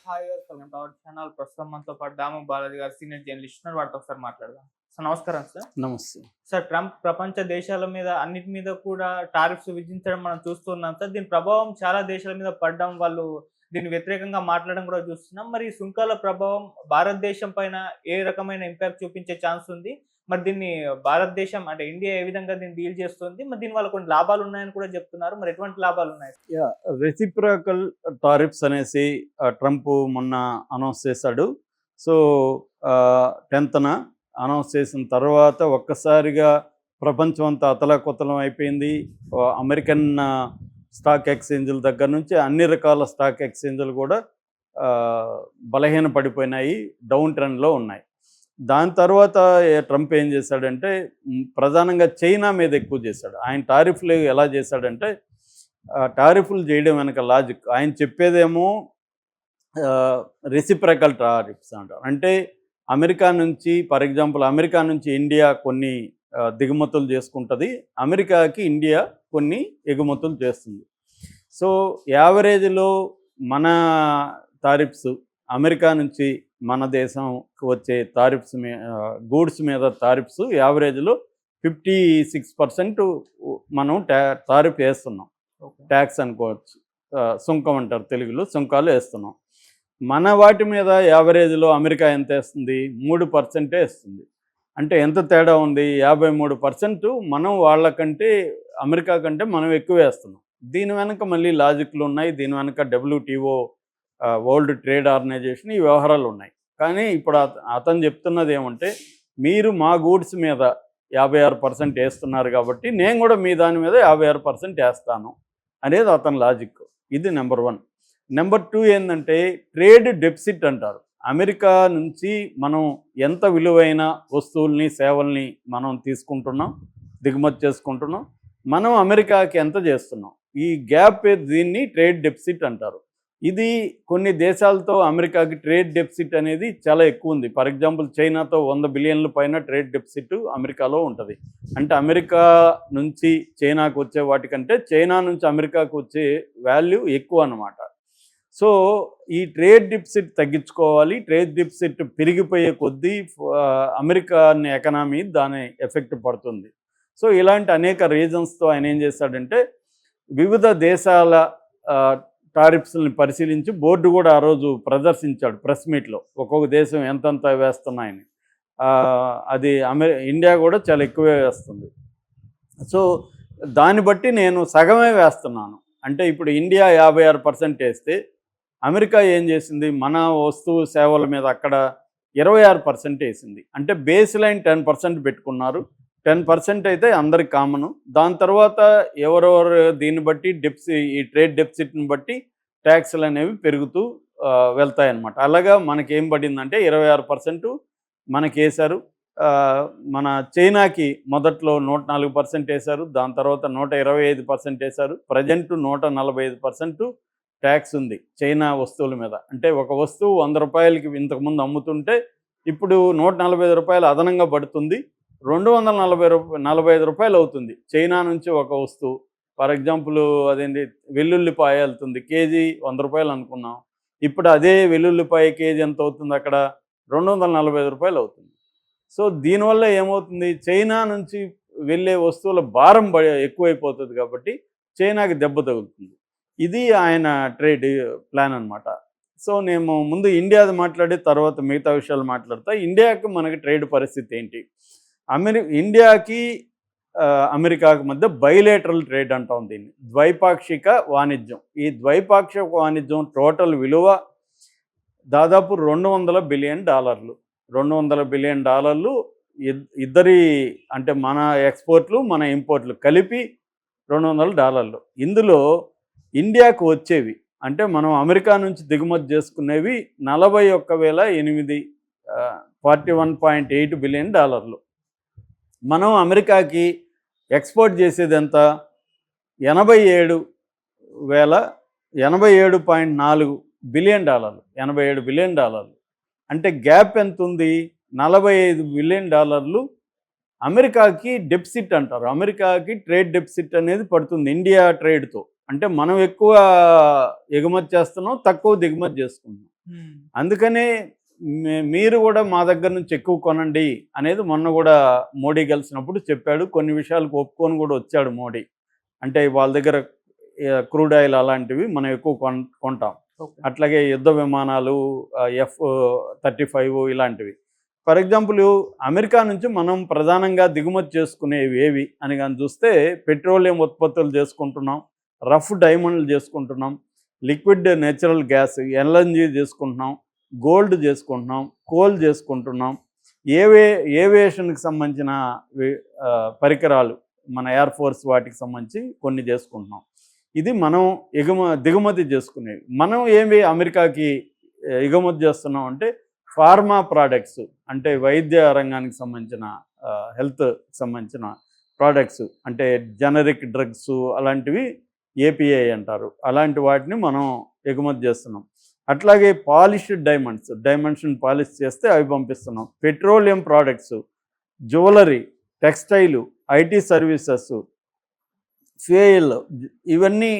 Hi welcome to our channel. ప్రస్తుతం మనతో పాటు దాము బాలాజీ గారు సీనియర్ జర్నలిస్ట్ ఉన్నారు. వాటితో ఒకసారి మాట్లాడదాం. సార్ నమస్కారం సార్. నమస్తే. సార్ ట్రంప్ ప్రపంచ దేశాల మీద అన్నిటి మీద కూడా టారిఫ్స్ విధించడం మనం చూస్తున్నాం సార్. దీని ప్రభావం చాలా దేశాల మీద పడడం, వాళ్ళు దీన్ని వ్యతిరేకంగా మాట్లాడడం కూడా చూస్తున్నాం. మరి ఈ సుంకాల ప్రభావం భారతదేశం పైన ఏ రకమైన ఇంపాక్ట్ చూపించే ఛాన్స్ ఉంది? మరి దీన్ని భారతదేశం అంటే ఇండియా ఏ విధంగా దీన్ని డీల్ చేస్తుంది? మరి దీని వల్ల కొన్ని లాభాలు ఉన్నాయని కూడా చెప్తున్నారు. మరి ఎటువంటి లాభాలు ఉన్నాయి? రెసిప్రకల్ టారిఫ్స్ అనేసి ట్రంప్ మొన్న అనౌన్స్ చేశాడు. సో 10th అనౌన్స్ చేసిన తర్వాత ఒక్కసారిగా ప్రపంచం అంతా అతలాకుతలం అయిపోయింది. అమెరికన్ స్టాక్ ఎక్స్చేంజ్ల దగ్గర నుంచి అన్ని రకాల స్టాక్ ఎక్స్చేంజ్లు కూడా బలహీన పడిపోయినాయి, డౌన్ ట్రెండ్లో ఉన్నాయి. దాని తర్వాత ట్రంప్ ఏం చేశాడంటే ప్రధానంగా చైనా మీద ఎక్కువ చేశాడు. ఆయన టారిఫ్లు ఎలా చేశాడంటే, టారిఫ్లు చేయడం వెనక లాజిక్ ఆయన చెప్పేదేమో రెసిప్రకల్ టారిఫ్స్ అంటారు. అంటే అమెరికా నుంచి, ఫర్ ఎగ్జాంపుల్ అమెరికా నుంచి ఇండియా కొన్ని దిగుమతులు చేసుకుంటుంది, అమెరికాకి ఇండియా కొన్ని ఎగుమతులు చేస్తుంది. సో యావరేజ్లో మన టారిఫ్స్ అమెరికా నుంచి మన దేశంకి వచ్చే టారిఫ్స్ గూడ్స్ మీద టారిఫ్స్ యావరేజ్లో 56% మనం టారిఫ్ వేస్తున్నాం. ట్యాక్స్ అనుకోవచ్చు, సుంకం అంటారు తెలుగులో, సుంకాలు వేస్తున్నాం. మన వాటి మీద యావరేజ్లో అమెరికా ఎంత వేస్తుంది? 3% వేస్తుంది. అంటే ఎంత తేడా ఉంది? 53% మనం వాళ్ళకంటే, అమెరికా కంటే మనం ఎక్కువ వేస్తున్నాం. దీని వెనక మళ్ళీ లాజిక్లు ఉన్నాయి. దీని వెనక WTO, వరల్డ్ ట్రేడ్ ఆర్గనైజేషన్, ఈ వ్యవహారాలు ఉన్నాయి. కానీ ఇప్పుడు అతను చెప్తున్నది ఏమంటే, మీరు మా గూడ్స్ మీద 56% వేస్తున్నారు కాబట్టి నేను కూడా మీ దాని మీద 56% వేస్తాను అనేది అతని లాజిక్. ఇది నెంబర్ 1. నెంబర్ 2 ఏంటంటే ట్రేడ్ డెఫిసిట్ అంటారు. అమెరికా నుంచి మనం ఎంత విలువైన వస్తువుల్ని, సేవల్ని మనం తీసుకుంటున్నాం, దిగుమతి చేసుకుంటున్నాం, మనం అమెరికాకి ఎంత చేస్తున్నాం, ఈ గ్యాప్, దీన్ని ట్రేడ్ డెఫిసిట్ అంటారు. ఇది కొన్ని దేశాలతో అమెరికాకి ట్రేడ్ డెఫిసిట్ అనేది చాలా ఎక్కువ ఉంది. ఫర్ ఎగ్జాంపుల్ చైనాతో 100 బిలియన్ల పైన ట్రేడ్ డెఫిసిట్ అమెరికాలో ఉంటుంది. అంటే అమెరికా నుంచి చైనాకు వచ్చే వాటికంటే చైనా నుంచి అమెరికాకు వచ్చే వాల్యూ ఎక్కువ అన్నమాట. సో ఈ ట్రేడ్ డెఫిసిట్ తగ్గించుకోవాలి. ట్రేడ్ డెఫిసిట్ పెరిగిపోయే కొద్దీ అమెరికన్ ఎకనామీ దాని ఎఫెక్ట్ పడుతుంది. సో ఇలాంటి అనేక రీజన్స్తో ఆయన ఏం చేశాడంటే వివిధ దేశాల టారిఫ్స్ని పరిశీలించి బోర్డు కూడా ఆ రోజు ప్రదర్శించాడు ప్రెస్ మీట్లో, ఒక్కొక్క దేశం ఎంతంత వేస్తున్నాయని. అది ఇండియా కూడా చాలా ఎక్కువే వేస్తుంది. సో దాన్ని బట్టి నేను సగమే వేస్తున్నాను. అంటే ఇప్పుడు ఇండియా 56% వేస్తే అమెరికా ఏం చేసింది, మన వస్తువు సేవల మీద అక్కడ 26% వేసింది. అంటే బేస్ లైన్ 10% పెట్టుకున్నారు. 10% అయితే అందరికి కామను. దాని తర్వాత ఎవరెవరు దీన్ని బట్టి ఈ ట్రేడ్ డెఫిసిట్ని బట్టి ట్యాక్స్లు అనేవి పెరుగుతూ వెళ్తాయన్నమాట. అలాగా మనకేం పడిందంటే 26% మనకి వేశారు. మన చైనాకి మొదట్లో 104% వేశారు. దాని తర్వాత 125% వేశారు. ప్రజెంట్ 145% ట్యాక్స్ ఉంది చైనా వస్తువుల మీద. అంటే ఒక వస్తువు 100 రూపాయలకి ఇంతకుముందు అమ్ముతుంటే ఇప్పుడు 145 రూపాయలు అదనంగా పడుతుంది. 245 రూపాయలు అవుతుంది చైనా నుంచి ఒక వస్తువు. ఫర్ ఎగ్జాంపుల్ అదేంటి, వెల్లుల్లిపాయ వెళ్తుంది కేజీ 100 రూపాయలు అనుకున్నాం. ఇప్పుడు అదే వెల్లుల్లిపాయ కేజీ ఎంత అవుతుంది? అక్కడ 245 రూపాయలు అవుతుంది. సో దీనివల్ల ఏమవుతుంది, చైనా నుంచి వెళ్ళే వస్తువుల భారం ఎక్కువైపోతుంది కాబట్టి చైనాకి దెబ్బ తగులుతుంది. ఇది ఆయన ట్రేడ్ ప్లాన్ అనమాట. సో నేను ముందు ఇండియాది మాట్లాడి తర్వాత మిగతా విషయాలు మాట్లాడతా. ఇండియాకి మనకి ట్రేడ్ పరిస్థితి ఏంటి? ఇండియాకి అమెరికాకి మధ్య బైలేటరల్ ట్రేడ్ అంటాం దీన్ని, ద్వైపాక్షిక వాణిజ్యం. ఈ ద్వైపాక్షిక వాణిజ్యం టోటల్ విలువ దాదాపు $200 బిలియన్. $200 బిలియన్ ఇద్దరి, అంటే మన ఎక్స్పోర్ట్లు మన ఇంపోర్ట్లు కలిపి $200. ఇందులో ఇండియాకు వచ్చేవి, అంటే మనం అమెరికా నుంచి దిగుమతి చేసుకునేవి 41.8 బిలియన్ డాలర్లు. మనం అమెరికాకి ఎక్స్పోర్ట్ చేసేది ఎంత? 87.4 బిలియన్ డాలర్లు. 87 బిలియన్ డాలర్లు. అంటే గ్యాప్ ఎంత ఉంది? $45 బిలియన్ అమెరికాకి డెఫిసిట్ అంటారు. అమెరికాకి ట్రేడ్ డెఫిసిట్ అనేది పడుతుంది ఇండియా ట్రేడ్తో. అంటే మనం ఎక్కువ ఎగుమతి చేస్తున్నాం, తక్కువ దిగుమతి చేసుకుంటున్నాం. అందుకనే మీరు కూడా మా దగ్గర నుంచి ఎక్కువ కొనండి అనేది మొన్న కూడా మోడీ కలిసినప్పుడు చెప్పాడు. కొన్ని విషయాలకు ఒప్పుకొని కూడా వచ్చాడు మోడీ. అంటే వాళ్ళ దగ్గర క్రూడ్ ఆయిల్ అలాంటివి మనం ఎక్కువ కొంటాం. అట్లాగే యుద్ధ విమానాలు, F-35 ఇలాంటివి. ఫర్ ఎగ్జాంపుల్ అమెరికా నుంచి మనం ప్రధానంగా దిగుమతి చేసుకునేవి ఏవి అని కానీ చూస్తే పెట్రోలియం ఉత్పత్తులు చేసుకుంటున్నాం, రఫ్ డైమండ్లు చేసుకుంటున్నాం, లిక్విడ్ నేచురల్ గ్యాస్ ఎల్ఎన్జీ చేసుకుంటున్నాం, గోల్డ్ చేసుకుంటున్నాం, కోల్ చేసుకుంటున్నాం, ఏవియేషన్కి సంబంధించిన పరికరాలు మన ఎయిర్ ఫోర్స్ వాటికి సంబంధించి కొన్ని చేసుకుంటున్నాం. ఇది మనం దిగుమతి చేసుకునేవి. మనం ఏమి అమెరికాకి ఎగుమతి చేస్తున్నాం అంటే ఫార్మా ప్రోడక్ట్స్, అంటే వైద్య రంగానికి సంబంధించిన హెల్త్ సంబంధించిన ప్రోడక్ట్స్, అంటే జనరిక్ డ్రగ్స్ అలాంటివి ఏపీఐ అంటారు. అలాంటి వాటిని మనం ఎగుమతి చేస్తున్నాం. అట్లాగే పాలిష్డ్ డైమండ్స్ని పాలిష్ చేస్తే అవి పంపిస్తున్నాం. Petroleum products, jewellery, textile, IT services, fuel, ఇవన్నీ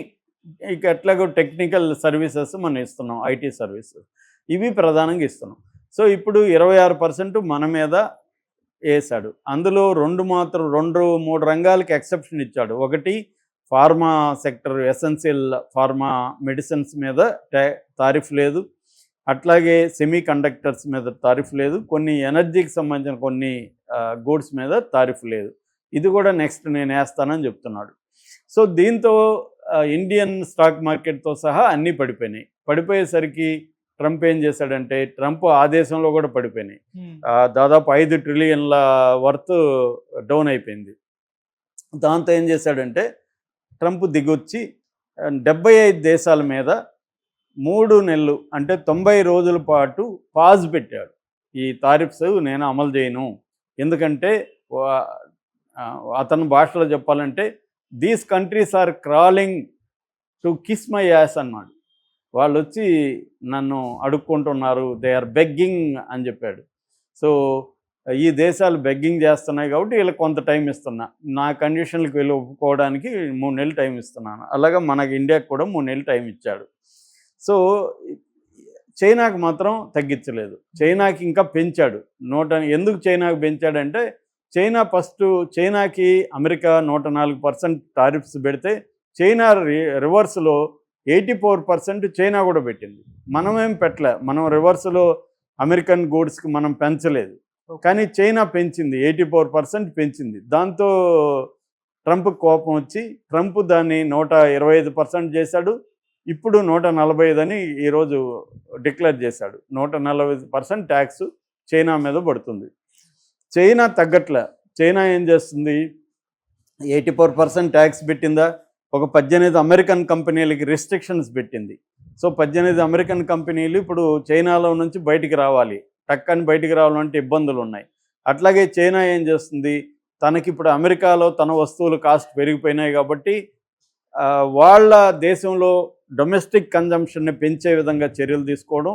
ఇక ఎట్లాగో టెక్నికల్ సర్వీసెస్ మనం ఇస్తున్నాం, ఐటీ సర్వీసెస్ ఇవి ప్రధానంగా ఇస్తున్నాం. సో ఇప్పుడు 26% మన మీద వేశాడు. అందులో 2-3 రంగాలకి ఎక్సెప్షన్ ఇచ్చాడు. ఒకటి pharma sector, essential pharma medicines మీద తారీఫ్ లేదు. అట్లాగే సెమీ కండక్టర్స్ మీద తారీఫ్ లేదు. కొన్ని ఎనర్జీకి సంబంధించిన కొన్ని గూడ్స్ మీద తారీఫ్ లేదు. ఇది కూడా నెక్స్ట్ నేను వేస్తానని చెప్తున్నాడు. సో దీంతో ఇండియన్ స్టాక్ మార్కెట్తో సహా అన్నీ పడిపోయినాయి. పడిపోయేసరికి ట్రంప్ ఏం చేశాడంటే, ట్రంప్ ఆ దేశంలో కూడా పడిపోయినాయి. దాదాపు 5 ట్రిలియన్ల వర్త్ డౌన్ అయిపోయింది. దాంతో ఏం చేశాడంటే ట్రంప్ దిగొచ్చి 75 దేశాల మీద 3 నెలలు అంటే 90 రోజుల పాటు పాజ్ పెట్టాడు. ఈ తారిఫ్స్ నేను అమలు చేయను. ఎందుకంటే అతని భాషలో చెప్పాలంటే these countries are crawling to kiss my ass అన్నాడు. వాళ్ళు వచ్చి నన్ను అడుక్కుంటున్నారు, దే ఆర్ బెగ్గింగ్ అని చెప్పాడు. సో ఈ దేశాలు బెగ్గింగ్ చేస్తున్నాయి కాబట్టి వీళ్ళకి కొంత టైం ఇస్తున్నా, నా కండిషన్లకు వీళ్ళు ఒప్పుకోవడానికి 3 నెలలు టైం ఇస్తున్నాను. అలాగే మనకి ఇండియాకి కూడా 3 నెలలు టైం ఇచ్చాడు. సో చైనాకి మాత్రం తగ్గించలేదు, చైనాకి ఇంకా పెంచాడు. ఎందుకు చైనాకి పెంచాడంటే చైనాకి అమెరికా 104% టారిఫ్స్ పెడితే చైనా రివర్స్లో 84% చైనా కూడా పెట్టింది. మనమేం పెట్టలే, మనం రివర్స్లో అమెరికన్ గూడ్స్కి మనం పెంచలేదు, కానీ చైనా పెంచింది, 84% పెంచింది. దాంతో ట్రంప్ కోపం వచ్చి ట్రంప్ దాన్ని 125% చేశాడు. ఇప్పుడు 145 అని ఈరోజు డిక్లేర్ చేశాడు. 140% ట్యాక్స్ చైనా మీద పడుతుంది. చైనా తగ్గట్లే. చైనా ఏం చేస్తుంది, 84% ట్యాక్స్ పెట్టిందా, ఒక 18 అమెరికన్ కంపెనీలకి రిస్ట్రిక్షన్స్ పెట్టింది. సో 18 అమెరికన్ కంపెనీలు ఇప్పుడు చైనాలో నుంచి బయటికి రావాలి, టక్కని బయటికి రావాలంటే ఇబ్బందులు ఉన్నాయి. అట్లాగే చైనా ఏం చేస్తుంది, తనకి ఇప్పుడు అమెరికాలో తన వస్తువులు కాస్ట్ పెరిగిపోయినాయి కాబట్టి వాళ్ళ దేశంలో డొమెస్టిక్ కన్జంప్షన్ని పెంచే విధంగా చర్యలు తీసుకోవడం,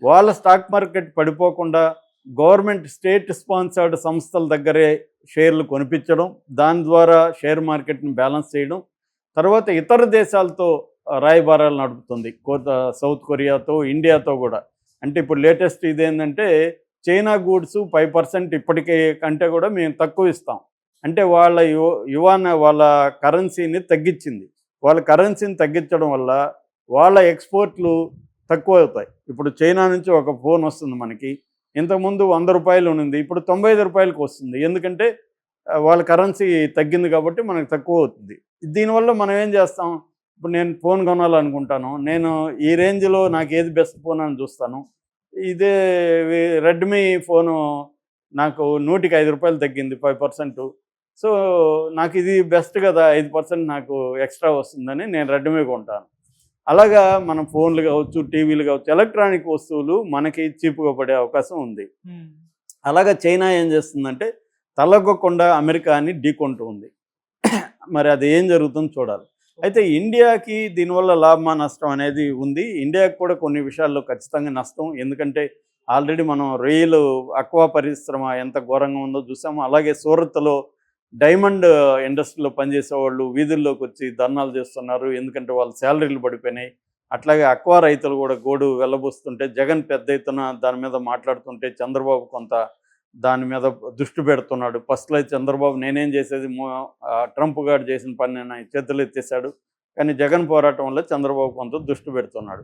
వాళ్ళ స్టాక్ మార్కెట్ పడిపోకుండా గవర్నమెంట్ స్టేట్ స్పాన్సర్డ్ సంస్థల దగ్గరే షేర్లు కొనిపించడం, దాని ద్వారా షేర్ మార్కెట్ని బ్యాలెన్స్ చేయడం, తర్వాత ఇతర దేశాలతో రాయబారాలు నడుపుతుంది, సౌత్ కొరియాతో, ఇండియాతో కూడా. అంటే ఇప్పుడు లేటెస్ట్ ఇదేంటంటే చైనా గూడ్స్ 5% ఇప్పటికే కంటే కూడా మేము తక్కువ ఇస్తాం అంటే వాళ్ళ వాళ్ళ కరెన్సీని తగ్గించింది. వాళ్ళ కరెన్సీని తగ్గించడం వల్ల వాళ్ళ ఎక్స్పోర్ట్లు తక్కువ అవుతాయి. ఇప్పుడు చైనా నుంచి ఒక ఫోన్ వస్తుంది మనకి, ఇంతకుముందు 100 రూపాయలు ఉంది, ఇప్పుడు 95 రూపాయలకు వస్తుంది. ఎందుకంటే వాళ్ళ కరెన్సీ తగ్గింది కాబట్టి మనకు తక్కువ అవుతుంది. దీనివల్ల మనం ఏం చేస్తాం, ఇప్పుడు నేను ఫోన్ కొనాలనుకుంటాను, నేను ఈ రేంజ్లో నాకు ఏది బెస్ట్ ఫోన్ అని చూస్తాను. ఇదే రెడ్మీ ఫోను నాకు 100కి 5 రూపాయలు తగ్గింది, 5%. సో నాకు ఇది బెస్ట్ కదా, 5% నాకు ఎక్స్ట్రా వస్తుందని నేను రెడ్మీ కొంటాను. అలాగా మనం ఫోన్లు కావచ్చు, టీవీలు కావచ్చు, ఎలక్ట్రానిక్ వస్తువులు మనకి చీప్గా పడే అవకాశం ఉంది. అలాగా చైనా ఏం చేస్తుందంటే తలగొకుండా అమెరికాని ఢీకొంటూ ఉంది. మరి అది ఏం జరుగుతుందో చూడాలి. అయితే ఇండియాకి దీనివల్ల లాభమా నష్టం అనేది ఉంది. ఇండియాకి కూడా కొన్ని విషయాల్లో ఖచ్చితంగా నష్టం. ఎందుకంటే ఆల్రెడీ మనం రొయ్యలు అక్వా పరిశ్రమ ఎంత ఘోరంగా ఉందో చూసాము. అలాగే సూరత్లో డైమండ్ ఇండస్ట్రీలో పనిచేసే వాళ్ళు వీధుల్లోకి వచ్చి ధర్నాలు చేస్తున్నారు, ఎందుకంటే వాళ్ళ శాలరీలు పడిపోయినాయి. అట్లాగే అక్వా రైతులు కూడా గోడు వెళ్ళబోస్తుంటే జగన్ పెద్ద ఎత్తున దాని మీద మాట్లాడుతుంటే చంద్రబాబు కొంత దాని మీద దృష్టి పెడుతున్నాడు. ఫస్ట్లో చంద్రబాబు నేనేం చేసేది, ట్రంప్ గారు చేసిన పని నేను చేతులు ఎత్తేసాడు. కానీ జగన్ పోరాటం వల్ల చంద్రబాబు కొంత దృష్టి పెడుతున్నాడు.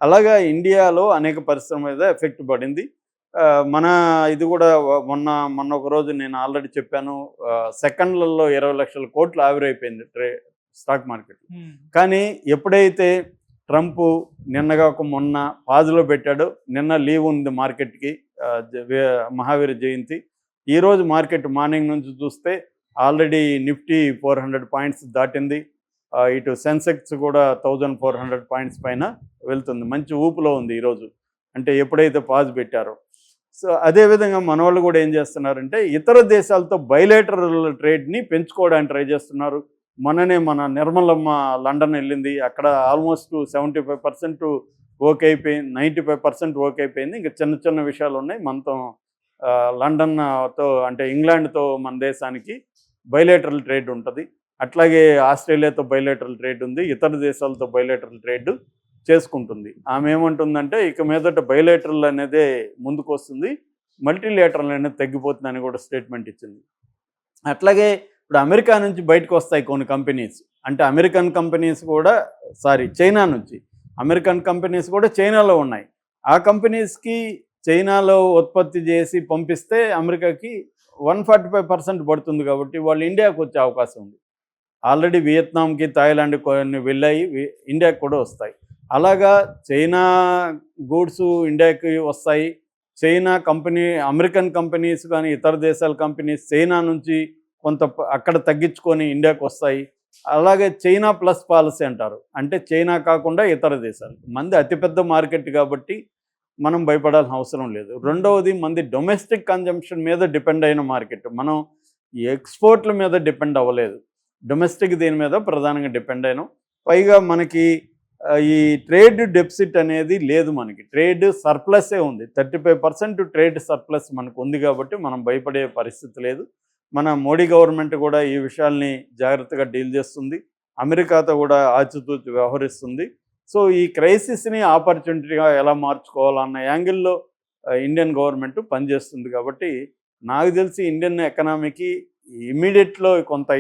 అలాగా ఇండియాలో అనేక పరిశ్రమ మీద ఎఫెక్ట్ పడింది. మన ఇది కూడా మొన్న ఒక రోజు నేను ఆల్రెడీ చెప్పాను, సెకండ్లలో 20 లక్షల కోట్లు ఆవిరైపోయింది స్టాక్ మార్కెట్. కానీ ఎప్పుడైతే ట్రంప్ నిన్నగా ఒక మొన్న పాజులో పెట్టాడో, నిన్న లీవ్ ఉంది మార్కెట్కి, మహావీర జయంతి. ఈరోజు మార్కెట్ మార్నింగ్ నుంచి చూస్తే ఆల్రెడీ నిఫ్టీ 400 పాయింట్స్ దాటింది. ఇటు సెన్సెక్స్ కూడా 1400 పాయింట్స్ పైన వెళ్తుంది. మంచి ఊపులో ఉంది ఈరోజు, అంటే ఎప్పుడైతే పాజ్ పెట్టారో. సో అదేవిధంగా మన వాళ్ళు కూడా ఏం చేస్తున్నారంటే ఇతర దేశాలతో బైలేటరల్ ట్రేడ్ని పెంచుకోవడానికి ట్రై చేస్తున్నారు. మన నిర్మలమ్మ లండన్ వెళ్ళింది, అక్కడ ఆల్మోస్ట్ 75% ఓకే అయిపోయింది, 95% ఓకే అయిపోయింది. ఇంకా చిన్న చిన్న విషయాలు ఉన్నాయి. మనతో లండన్తో అంటే ఇంగ్లాండ్తో మన దేశానికి బైలేటరల్ ట్రేడ్ ఉంటుంది. అట్లాగే ఆస్ట్రేలియాతో బైలేటరల్ ట్రేడ్ ఉంది, ఇతర దేశాలతో బైలేటరల్ ట్రేడ్ చేసుకుంటుంది. ఆమె ఏమంటుందంటే ఇక మీదట బైలేటరల్ అనేదే ముందుకు వస్తుంది, మల్టీలేటరల్ అనేది తగ్గిపోతుందని కూడా స్టేట్మెంట్ ఇచ్చింది. అట్లాగే ఇప్పుడు అమెరికా నుంచి బయటకు వస్తాయి కొన్ని కంపెనీస్, అంటే అమెరికన్ కంపెనీస్ కూడా చైనా నుంచి అమెరికన్ కంపెనీస్ కూడా చైనాలో ఉన్నాయి. ఆ కంపెనీస్కి చైనాలో ఉత్పత్తి చేసి పంపిస్తే అమెరికాకి 145% పడుతుంది, కాబట్టి వాళ్ళు ఇండియాకు వచ్చే అవకాశం ఉంది. ఆల్రెడీ వియత్నాంకి, థాయిలాండ్ కొన్ని వెళ్ళాయి, ఇండియాకి కూడా వస్తాయి. అలాగా చైనా గూడ్స్ ఇండియాకి వస్తాయి. చైనా కంపెనీ, అమెరికన్ కంపెనీస్ కానీ ఇతర దేశాల కంపెనీస్ చైనా నుంచి కొంత అక్కడ తగ్గించుకొని ఇండియాకి వస్తాయి. అలాగే చైనా ప్లస్ పాలసీ అంటారు, అంటే చైనా కాకుండా ఇతర దేశాలు. మంది అతిపెద్ద మార్కెట్ కాబట్టి మనం భయపడాల్సిన అవసరం లేదు. రెండవది మంది డొమెస్టిక్ కన్జంప్షన్ మీద డిపెండ్ అయిన మార్కెట్, మనం ఎక్స్పోర్ట్ల మీద డిపెండ్ అవ్వలేదు, డొమెస్టిక్ దీని మీద ప్రధానంగా డిపెండ్ అయినాం. పైగా మనకి ఈ ట్రేడ్ డెఫిసిట్ అనేది లేదు, మనకి ట్రేడ్ సర్ప్లసే ఉంది. 35% ట్రేడ్ సర్ప్లస్ మనకు ఉంది, కాబట్టి మనం భయపడే పరిస్థితి లేదు. మన మోడీ గవర్నమెంట్ కూడా ఈ విషయాల్ని జాగ్రత్తగా డీల్ చేస్తుంది, అమెరికాతో కూడా ఆచితూచి వ్యవహరిస్తుంది. సో ఈ క్రైసిస్ని ఆపర్చునిటీగా ఎలా మార్చుకోవాలన్న యాంగిల్లో ఇండియన్ గవర్నమెంట్ పనిచేస్తుంది. కాబట్టి నాకు తెలిసి ఇండియన్ ఎకనామీకి ఇమీడియట్లో కొంత